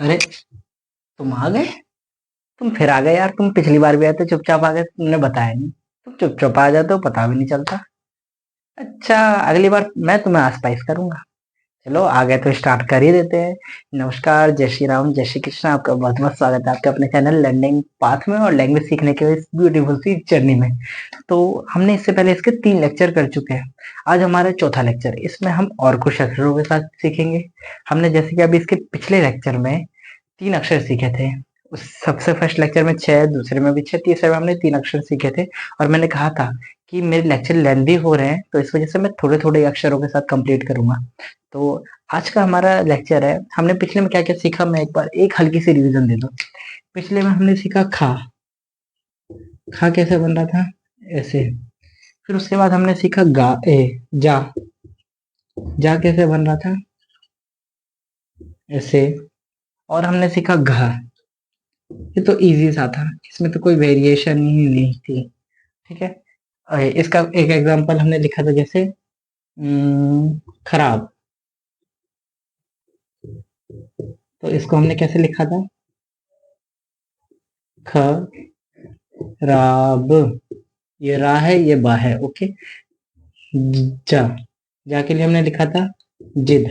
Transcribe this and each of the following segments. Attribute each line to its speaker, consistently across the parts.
Speaker 1: अरे, तुम आ गए? तुम फिर आ गए यार। तुम पिछली बार भी आए थे, चुपचाप आ गए, तुमने बताया नहीं। तुम चुपचाप आ जाते हो, पता भी नहीं चलता। अच्छा, अगली बार मैं तुम्हें आसपाइस करूंगा। चलो आ गए तो स्टार्ट कर ही देते हैं। नमस्कार, जय श्री राम, जय श्री कृष्ण। आपका बहुत बहुत स्वागत है आपके अपने चैनल लर्निंग पाथ में और लैंग्वेज सीखने के इस ब्यूटीफुल सी जर्नी में। तो हमने इससे पहले इसके 3 लेक्चर कर चुके हैं। आज हमारा चौथा लेक्चर, इसमें हम और कुछ अक्षरों के साथ सीखेंगे। हमने जैसे कि अभी इसके पिछले लेक्चर में 3 अक्षर सीखे थे। उस सबसे फर्स्ट लेक्चर में 6, दूसरे में भी 6, तीसरे में हमने 3 अक्षर सीखे थे। और मैंने कहा था कि मेरे लेक्चर लेंदी हो रहे हैं, तो इस वजह से मैं थोड़े-थोड़े अक्षरों के साथ कंप्लीट करूँगा। तो आज का हमारा लेक्चर है, हमने पिछले में क्या-क्या सीखा, मैं एक बार एक हल्की सी रिवीजन दे दूँ। पिछले में हमने सीखा खा। खा कैसे बन रहा था? ऐसे। फिर उसके बाद हमने सीखा जा। जा कैसे बन रहा था? ऐसे। और हमने सीखा घा। ये तो इजी सा था, इसमें तो कोई वेरिएशन ही नहीं थी। ठीक है। इसका एक एग्जांपल हमने लिखा था, जैसे खराब। तो इसको हमने कैसे लिखा था? खराब। ये रा है, ये बा है। ओके। जा। जा के लिए हमने लिखा था जिद।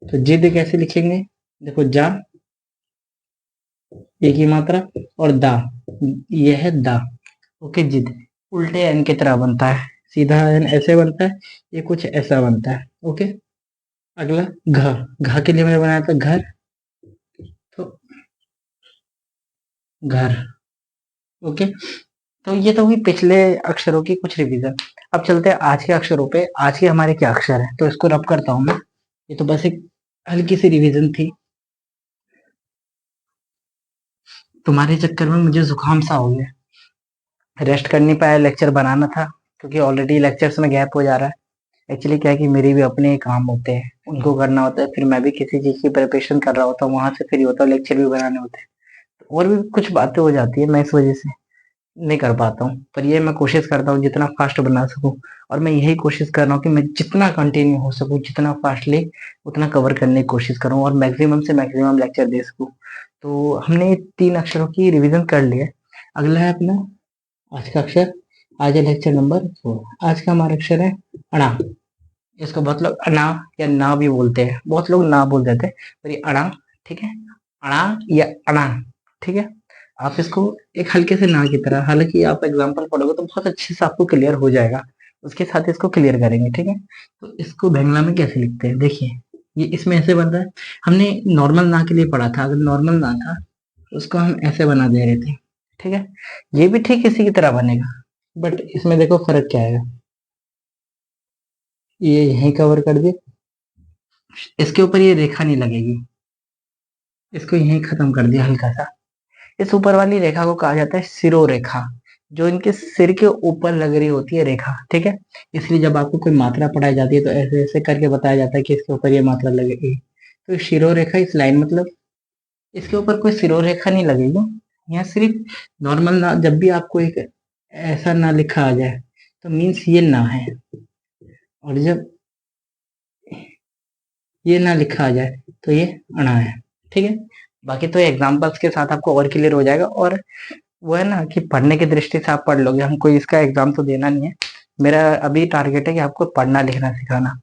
Speaker 1: तो जिद कैसे लिखेंगे? देखो, जा एक ही मात्रा, और दा ये है दा। ओके। जिद उल्टे एन की तरह बनता है, सीधा एन ऐसे बनता है, ये कुछ ऐसा बनता है। ओके। अगला घ। घ के लिए मैंने बनाया था घर। तो घर। ओके। तो ये तो हुई पिछले अक्षरों की कुछ रिवीजन। अब चलते हैं आज के अक्षरों पे। आज के हमारे क्या अक्षर है, तो इसको रब करता हूँ मैं। ये तो बस एक हल्की सी रिवीजन थी। तुम्हारे चक्कर में मुझे जुकाम सा हो गया, रेस्ट कर नहीं पाया, लेक्चर बनाना था क्योंकि ऑलरेडी लेक्चर्स में गैप हो जा रहा है। एक्चुअली क्या है कि मेरे भी अपने काम होते हैं, उनको करना होता है, फिर मैं भी किसी चीज़ की प्रिपरेशन कर रहा होता हूँ, वहां से फ्री होता हूँ, लेक्चर भी बनाने होते हैं, तो और भी कुछ बातें हो जाती है, मैं इस वजह से नहीं कर पाता हूँ। पर ये मैं कोशिश करता हूँ जितना फास्ट बना सकूँ। और मैं यही कोशिश कर रहा हूँ कि मैं जितना कंटिन्यू हो सकूँ, जितना फास्टली उतना कवर करने की कोशिश करूँ और मैक्सिमम से मैक्सिमम लेक्चर दे सकूँ। तो हमने 3 अक्षरों की रिवीजन कर लिया है। अगला है अपना आज का अक्षर। आज है लेक्चर नंबर 4। आज का हमारा अक्षर है अणा। इसको बहुत लोग अना या ना भी बोलते हैं, बहुत लोग ना बोल देते हैं, पर ये अणा। ठीक है। अणा या अणा। ठीक है। आप इसको एक हल्के से ना की तरह, हालांकि आप एग्जाम्पल पढ़ोगे तो बहुत अच्छे से आपको क्लियर हो जाएगा। उसके साथ इसको क्लियर करेंगे। ठीक है। तो इसको बंगला में कैसे लिखते हैं, देखिए। ये इसमें ऐसे बन रहा है। हमने नॉर्मल ना के लिए पढ़ा था, अगर नॉर्मल ना था तो उसको हम ऐसे बना दे रहे थे। ठीक है। ये भी ठीक इसी की तरह बनेगा, बट इसमें देखो फर्क क्या है। ये यहीं कवर कर दे, इसके ऊपर ये रेखा नहीं लगेगी, इसको यहीं खत्म कर दिया हल्का सा। इस ऊपर वाली रेखा को कहा जाता है सिरो रेखा, जो इनके सिर के ऊपर लग रही होती है रेखा। ठीक है। इसलिए जब आपको कोई मात्रा पढ़ाई जाती है तो ऐसे ऐसे करके बताया जाता है कि इसके ऊपर ये मात्रा लगेगी। तो शिरो रेखा इस लाइन, मतलब इसके ऊपर कोई सिरो रेखा नहीं लगेगी। यहाँ सिर्फ नॉर्मल ना, जब भी आपको एक ऐसा ना लिखा आ जाए तो मीन्स ये ना है, और जब ये ना लिखा आ जाए तो ये अणा है। ठीक है। बाकी तो एग्जाम्पल्स के साथ आपको और क्लियर हो जाएगा। और वो है ना कि पढ़ने की दृष्टि से आप पढ़ लोगे, हमको इसका एग्जाम तो देना नहीं है। मेरा अभी टारगेट है कि आपको पढ़ना लिखना सिखाना।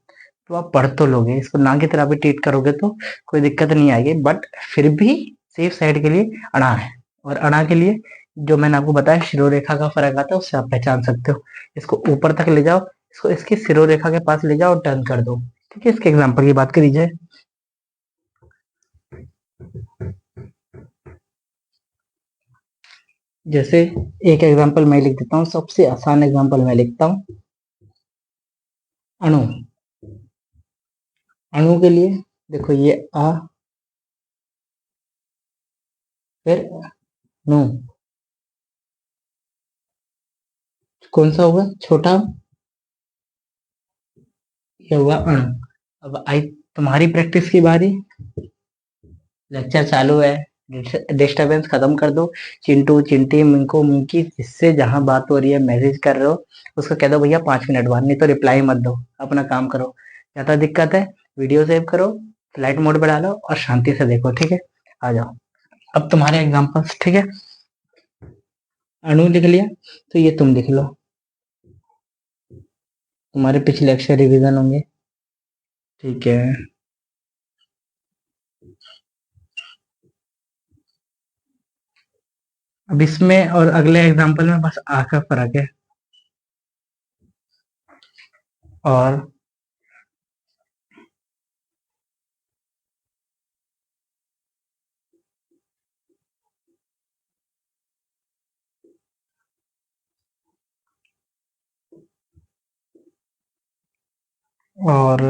Speaker 1: तो आप पढ़ तो लोगे, इसको ना की तरह भी ट्रीट करोगे तो कोई दिक्कत नहीं आएगी, बट फिर भी सेफ साइड के लिए अणा है। और अणा के लिए जो मैंने आपको बताया शिरोरेखा का फर्क आता है, उससे आप पहचान सकते हो। इसको ऊपर तक ले जाओ, इसको इसकी सिरोरेखा के पास ले जाओ और टर्न कर दो। ठीक है। इसके एग्जाम्पल की बात करी जाए, जैसे एक एग्जांपल मैं लिख देता हूँ, सबसे आसान एग्जांपल मैं लिखता हूँ। अणु। अणु के लिए देखो, ये आ, फिर नु। कौन सा होगा छोटा? ये हुआ अणु। अब आई तुम्हारी प्रैक्टिस की बारी। लेक्चर चालू है, डिस्टरबेंस खत्म कर दो। चिंटू, चिंटी, मिंको, मिंकी, जिससे जहां बात हो रही है, मैसेज कर रहे हो, उसको कह दो भैया 5 मिनट बाद, नहीं तो रिप्लाई मत दो, अपना काम करो। ज्यादा दिक्कत है, वीडियो सेव करो, फ्लाइट मोड पे डालो और शांति से देखो, ठीक है। आ जाओ, अब तुम्हारे एग्जांपल्स, ठीक है। अणु लिख लिया, तो ये तुम लिख लो, तुम्हारे पिछले अक्षर रिवीजन होंगे, ठीक है। अब इसमें और अगले एग्जांपल में बस आ का फर्क है। और और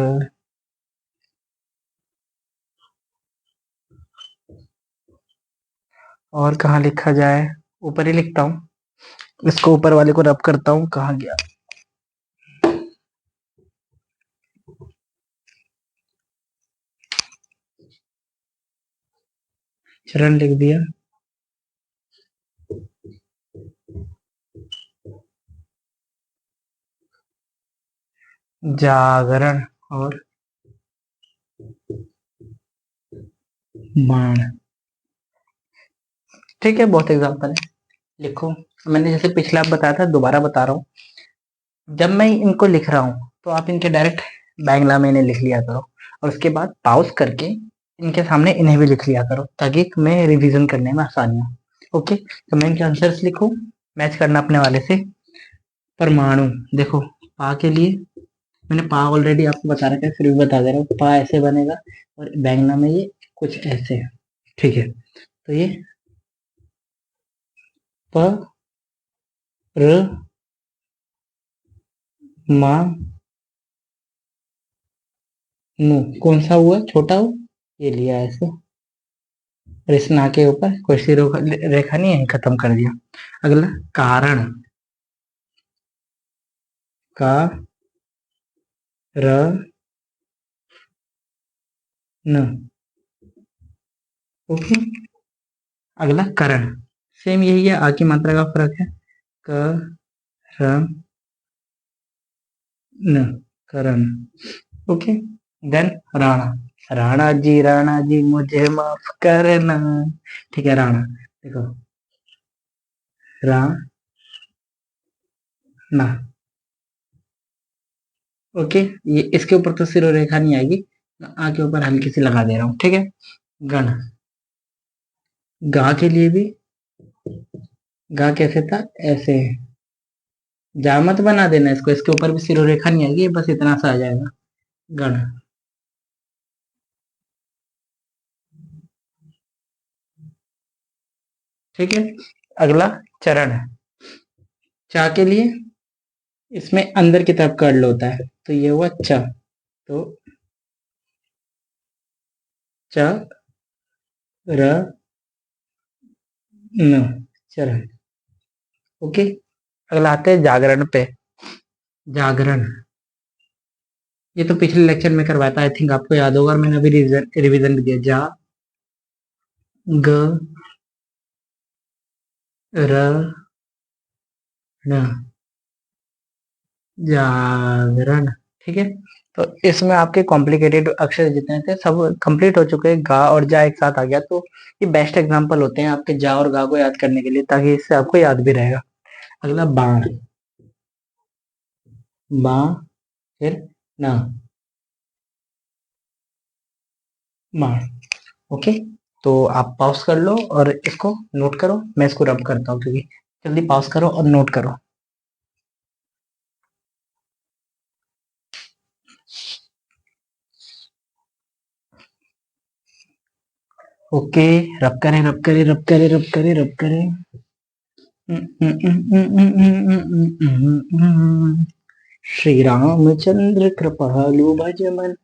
Speaker 1: और कहाँ लिखा जाए, ऊपर ही लिखता हूँ, इसको ऊपर वाले को रब करता हूँ, कहाँ गया। चरण लिख दिया, जागरण और बाण, ठीक है। बहुत एग्जांपल है, लिखो। मैंने जैसे पिछला बताया था, दोबारा बता रहा हूँ। जब मैं इनको लिख रहा हूँ तो आप इनके डायरेक्ट बैंगला में इन्हें लिख लिया करो, और उसके बाद पॉज करके इनके सामने इन्हें भी लिख लिया करो, ताकि तुम्हें रिवीजन करने में आसानी हो। ओके, तो मैं इनके आंसर्स लिखूं, मैच करना अपने वाले से। परमाणु, देखो, पा के लिए मैंने पा ऑलरेडी आपको बता रखा है, फिर भी बता दे रहा हूँ। पा ऐसे बनेगा, और बैंगना में ये कुछ ऐसे है, ठीक है। तो ये प र मा नु, कौन सा हुआ, छोटा हो, ये लिया ऐसे, और इस ना के ऊपर कोई सी रेखा नहीं है, खत्म कर दिया। अगला कारण, का र न, ओके। अगला करण, सेम यही है, आ की मात्रा का फर्क है, क र न, करण, ओके। देन राणा, राणा जी मुझे माफ करना, ठीक है। राणा, देखो, राणा, ओके। ये इसके ऊपर तो सिर और रेखा नहीं आएगी, आ के ऊपर हल्की सी लगा दे रहा हूँ, ठीक है। गण, गा के लिए भी, गा कैसे था, ऐसे, जा मत बना देना इसको, इसके ऊपर भी सिर और रेखा नहीं आएगी, बस इतना सा आ जाएगा, गण, ठीक है। अगला चरण, चा के लिए इसमें अंदर की तरफ कर्ल होता है, तो ये हुआ च, तो च र न, चरण, ओके। अगला आते हैं जागरण पे, जागरण, ये तो पिछले लेक्चर में करवाया था, आई थिंक आपको याद होगा, और मैंने अभी रिवीजन भी दिया। जा ग र न, जागरण, ठीक है। तो इसमें आपके कॉम्प्लिकेटेड अक्षर जितने थे सब कंप्लीट हो चुके हैं, गा और जा एक साथ आ गया, तो ये बेस्ट एग्जांपल होते हैं आपके जा और गा को याद करने के लिए, ताकि इससे आपको याद भी रहेगा। अगला बाण, बा, फिर ना, बाण, ओके। तो आप पॉज कर लो और इसको नोट करो, मैं इसको रब करता हूँ, क्योंकि जल्दी पॉज करो और नोट करो। ओके, रब करें, रब करें, रब करें, रब करें, रब करें। श्री रामचंद्र कृपालु भजमन,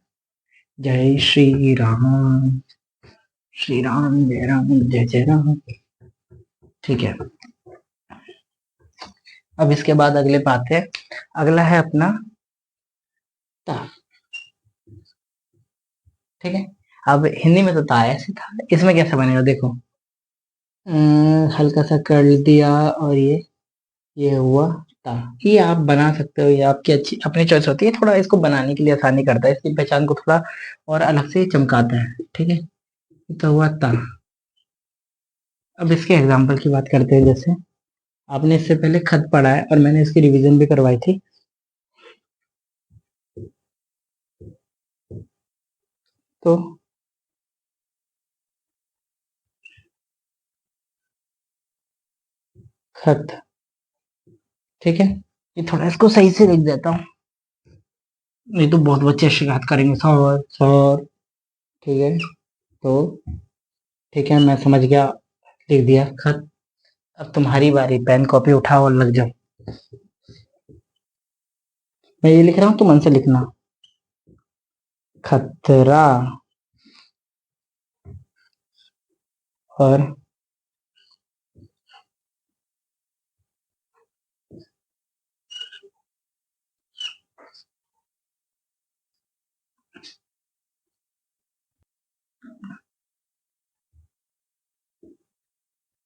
Speaker 1: जय श्री राम, श्री राम, जय राम, जय जय राम, ठीक है। अब इसके बाद अगले बात है, अगला है अपना ता, ठीक है। अब हिंदी में तो ता ऐसे था, इसमें कैसे बनेगा, देखो, हल्का सा कर दिया, और ये हुआ ता। ये आप बना सकते हो, ये आपकी अच्छी अपनी चॉइस होती है, थोड़ा इसको बनाने के लिए आसानी करता है, इसकी पहचान को थोड़ा और अलग से चमकाता है। ठीक है, तो हुआ ता। अब इसके एग्जाम्पल की बात करते हैं। जैसे आपने इससे पहले खत पढ़ा है और मैंने इसकी रिवीजन भी करवाई थी। तो खत, ठीक है, ये थोड़ा इसको सही से लिख देता हूँ, नहीं तो बहुत बच्चे शिकायत करेंगे सर सर। ठीक है, तो ठीक है, मैं समझ गया, लिख दिया खत। अब तुम्हारी बारी, पेन कॉपी उठाओ और लग जाओ। मैं ये लिख रहा हूँ, तुम मन से लिखना। खतरा। और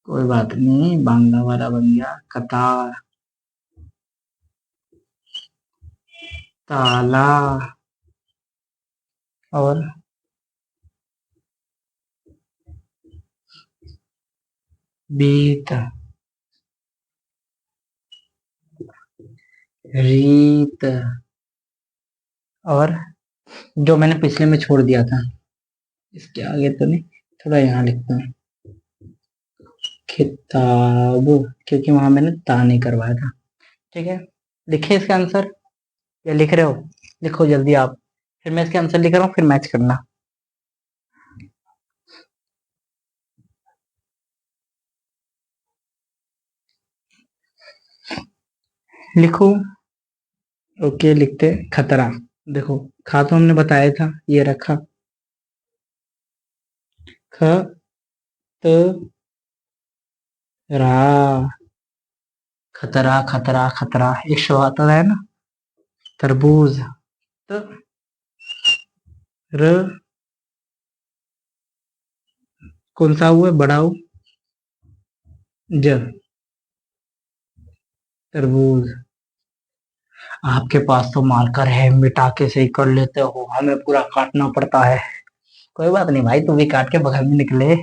Speaker 1: कोई बात नहीं, बांग्ला वाला बन गया कतार। ताला। और बीत। रीत। और जो मैंने पिछले में छोड़ दिया था, इसके आगे तो नहीं, थोड़ा यहाँ लिखता हूँ, किताब, क्योंकि वहां मैंने ता नहीं करवाया था। ठीक है, लिखे इसका आंसर या लिख रहे हो? लिखो जल्दी आप, फिर मैं इसके आंसर लिख रहा हूँ, फिर मैच करना। लिखो। ओके, लिखते खतरा। देखो, खा तो हमने बताया था, ये रखा। ख त रा। खतरा खतरा खतरा, एक शो आता है ना, तरबूज। त र, कौन सा हुआ बड़ा हो? ज, तरबूज। आपके पास तो मार्कर है, मिटा के सही कर लेते हो, हमें पूरा काटना पड़ता है। कोई बात नहीं भाई, तू भी काट के बगल में निकले।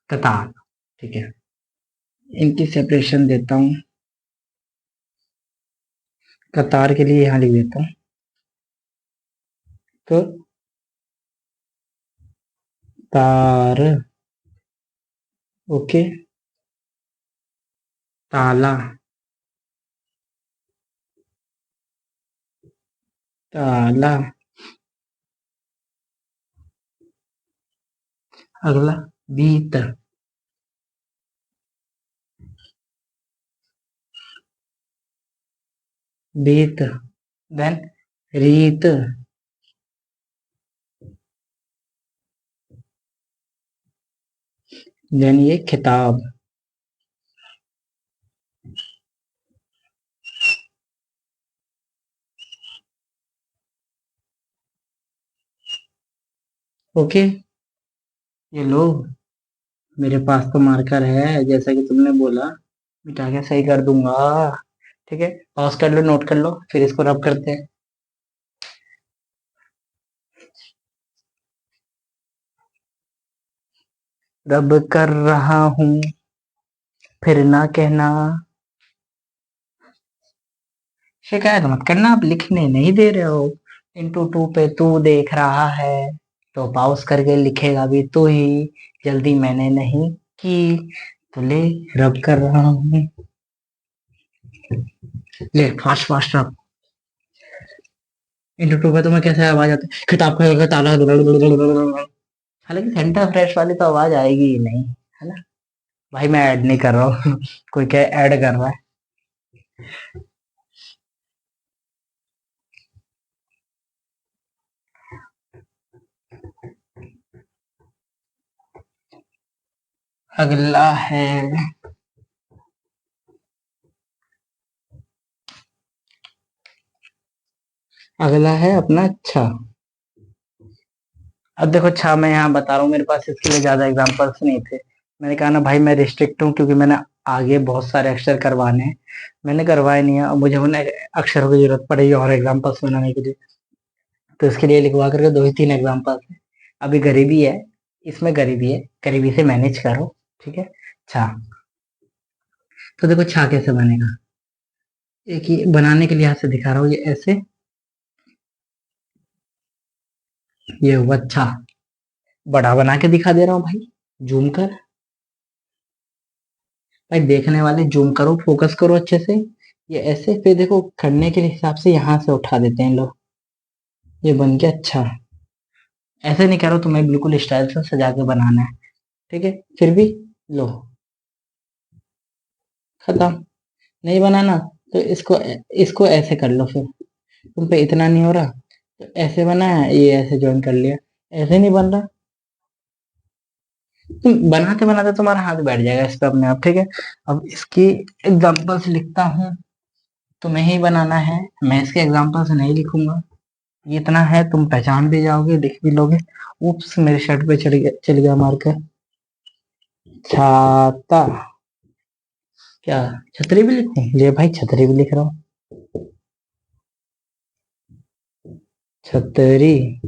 Speaker 1: कतार। ठीक है, इनकी सेपरेशन देता हूँ, कतार के लिए यहाँ लिख देता हूँ। तो तार। ओके। ताला। ताला। अगला बीत। बीत। देन रीत। देन ये खिताब। ओके, ये लो, मेरे पास तो मार्कर है, जैसा कि तुमने बोला, मिटा के सही कर दूंगा। ठीक है, पॉज कर लो, नोट कर लो, फिर इसको रब करते हैं। रब कर रहा हूं, फिर ना कहना। शिकायत मत करना, आप लिखने नहीं दे रहे हो। इंटू टू पे तू देख रहा है, तो पाउस करके लिखेगा भी तू ही। जल्दी मैंने नहीं की, तो ले, रब कर रहा हूँ। ले फास्ट फास्ट रब। इंटू टू पे तुम्हें कैसे आवाज आती है, किताब का ताला। हालांकि सेंटर फ्रेश वाली तो आवाज आएगी ही नहीं, है ना? भाई मैं ऐड नहीं कर रहा हूँ। कोई क्या ऐड कर रहा है? अगला है, अगला है अपना छा। अब देखो, छा मैं यहाँ बता रहा हूँ, मेरे पास इसके लिए ज्यादा एग्जांपल्स नहीं थे, मैंने कहा ना भाई मैं रिस्ट्रिक्ट हूँ, क्योंकि मैंने आगे बहुत सारे अक्षर करवाने हैं, मैंने करवाए नहीं है, और मुझे उन अक्षरों की जरूरत पड़ेगी और एग्जाम्पल्स बनाने के लिए। तो इसके लिए लिखवा करके 2 ही 3 एग्जाम्पल्स है। अभी गरीबी है, इसमें गरीबी है, गरीबी से मैनेज करो, ठीक है। छा, तो देखो छा कैसे बनेगा, एक ही बनाने के लिहाज से दिखा रहा हूँ, ये ऐसे, ये हुआ छा। बड़ा बना के दिखा दे रहा हूँ भाई, जूम कर। भाई देखने वाले जूम करो, फोकस करो अच्छे से। ये ऐसे, फिर देखो करने के हिसाब से यहाँ से उठा देते हैं लोग, ये बन गया अच्छा। ऐसे नहीं करो, तुम्हें बिल्कुल स्टाइल से सजा के बनाना है, ठीक है। फिर भी लो, खत्म। नहीं बनाना तो इसको इसको ऐसे कर लो, फिर तुम पे इतना नहीं हो रहा तो ऐसे बना है, ये ऐसे ज्वाइन कर लिया, ऐसे नहीं बन रहा, तुम बनाते बनाते तुम्हारा हाथ बैठ जाएगा इस पे अपने आप, ठीक है। अब इसकी एग्जांपल्स लिखता हूँ, तुम्हें ही बनाना है, मैं इसके एग्जांपल्स नहीं लिखूंगा। ये इतना है, तुम पहचान भी जाओगे, लिख भी लोगे। उप्स, मेरे शर्ट पे चल गया मार्कर। छाता, क्या छतरी भी लिखूं? ले भाई छतरी भी लिख रहा हूँ, छतरी।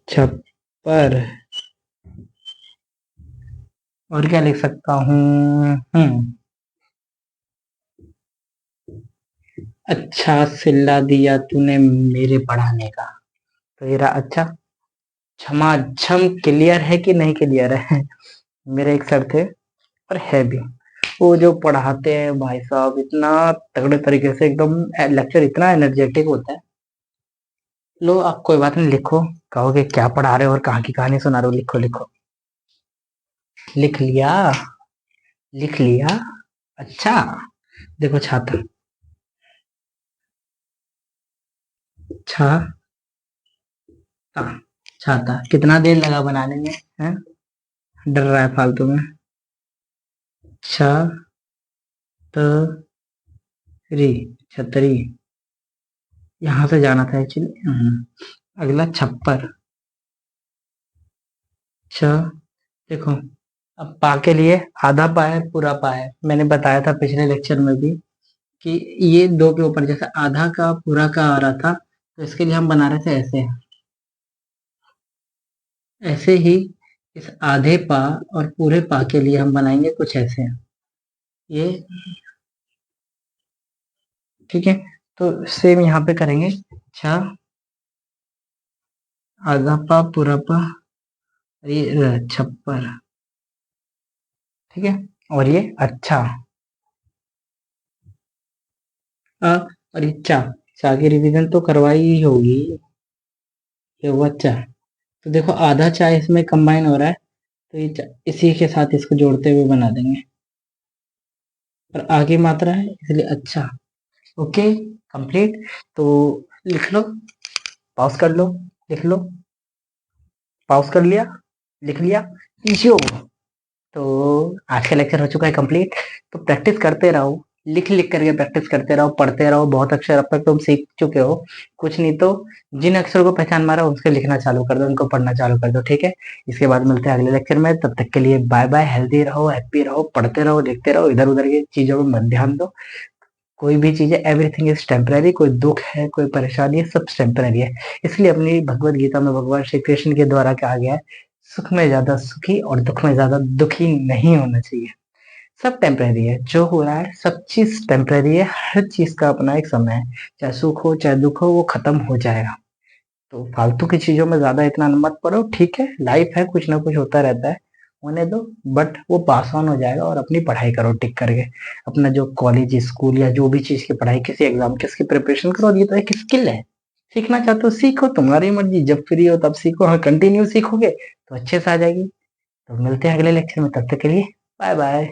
Speaker 1: छप्पर, और क्या लिख सकता हूँ? अच्छा सिला दिया तूने मेरे पढ़ाने का, तो ये रहा अच्छा। झमाझम क्लियर है कि नहीं क्लियर है? मेरे एक सर थे, और है भी, वो जो पढ़ाते हैं भाई साहब इतना तगड़े तरीके से, एकदम लेक्चर इतना एनर्जेटिक होता है। लो आप कोई बात नहीं, लिखो। कहोगे क्या पढ़ा रहे हो और कहाँ की कहानी सुना रहे हो, लिखो लिखो। लिख लिया, लिख लिया। अच्छा, देखो छाता, छा ता, छाता। कितना देर लगा बनाने में, है? डर रहा है फालतू में। छ, त, री, छतरी। यहाँ से जाना था एक्चुअली। अगला छप्पर, छ। देखो, अब पा के लिए आधा पा है, पूरा पा है, मैंने बताया था पिछले लेक्चर में भी कि ये दो के ऊपर जैसे आधा का पूरा का आ रहा था, तो इसके लिए हम बना रहे थे ऐसे। ऐसे ही इस आधे पा और पूरे पा के लिए हम बनाएंगे कुछ ऐसे, ये, ठीक है। तो सेम यहाँ पे करेंगे, छा, आधा पा पूरा पा, और ये छप्पर, ठीक है। और ये अच्छा, आ, और ये चा। चा की रिवीजन तो करवाई ही होगी, ये हुआ चा। तो देखो आधा चा इसमें कंबाइन हो रहा है, तो ये इसी के साथ इसको जोड़ते हुए बना देंगे, और आगे मात्रा है इसलिए अच्छा। Okay, complete. तो लिख लो, पॉज कर लो, लिख लो, पॉज कर लिया, लिख लिया, जो। तो आज का लेक्चर हो चुका है कंप्लीट। तो प्रैक्टिस करते रहो, लिख लिख करके प्रैक्टिस करते रहो, पढ़ते रहो, बहुत अक्षर अब तक तुम सीख चुके हो। कुछ नहीं तो जिन अक्षरों को पहचान मारा उसके लिखना चालू कर दो, उनको पढ़ना चालू कर दो, ठीक है। इसके बाद मिलते हैं अगले लेक्चर में, तब तक के लिए बाय बाय। हेल्दी रहो, हैप्पी रहो, पढ़ते रहो, लिखते रहो, इधर उधर की चीजों में मत ध्यान दो। कोई भी चीज है, एवरीथिंग इज टेम्पररी। कोई दुख है, कोई परेशानी है, सब टेम्पररी है। इसलिए अपनी भगवत गीता में भगवान श्री कृष्ण के द्वारा कहा गया है, सुख में ज्यादा सुखी और दुख में ज्यादा दुखी नहीं होना चाहिए। सब टेम्पररी है, जो हो रहा है सब चीज टेम्पररी है, हर चीज का अपना एक समय है। चाहे सुख हो चाहे दुख हो, वो खत्म हो जाएगा। तो फालतू की चीजों में ज्यादा इतना मत पड़ो, ठीक है। लाइफ है, कुछ ना कुछ होता रहता है, होने दो। बट वो पास ऑन हो जाएगा, और अपनी पढ़ाई करो टिक करके। अपना जो कॉलेज स्कूल या जो भी चीज की पढ़ाई, किसी एग्जाम किसकी प्रिपरेशन करो, ये तो एक स्किल है। सीखना चाहते हो सीखो, तुम्हारी मर्जी, जब फ्री हो तब सीखो। हाँ, कंटिन्यू सीखोगे तो अच्छे से आ जाएगी। तो मिलते हैं अगले लेक्चर में, तब तक के लिए बाय बाय।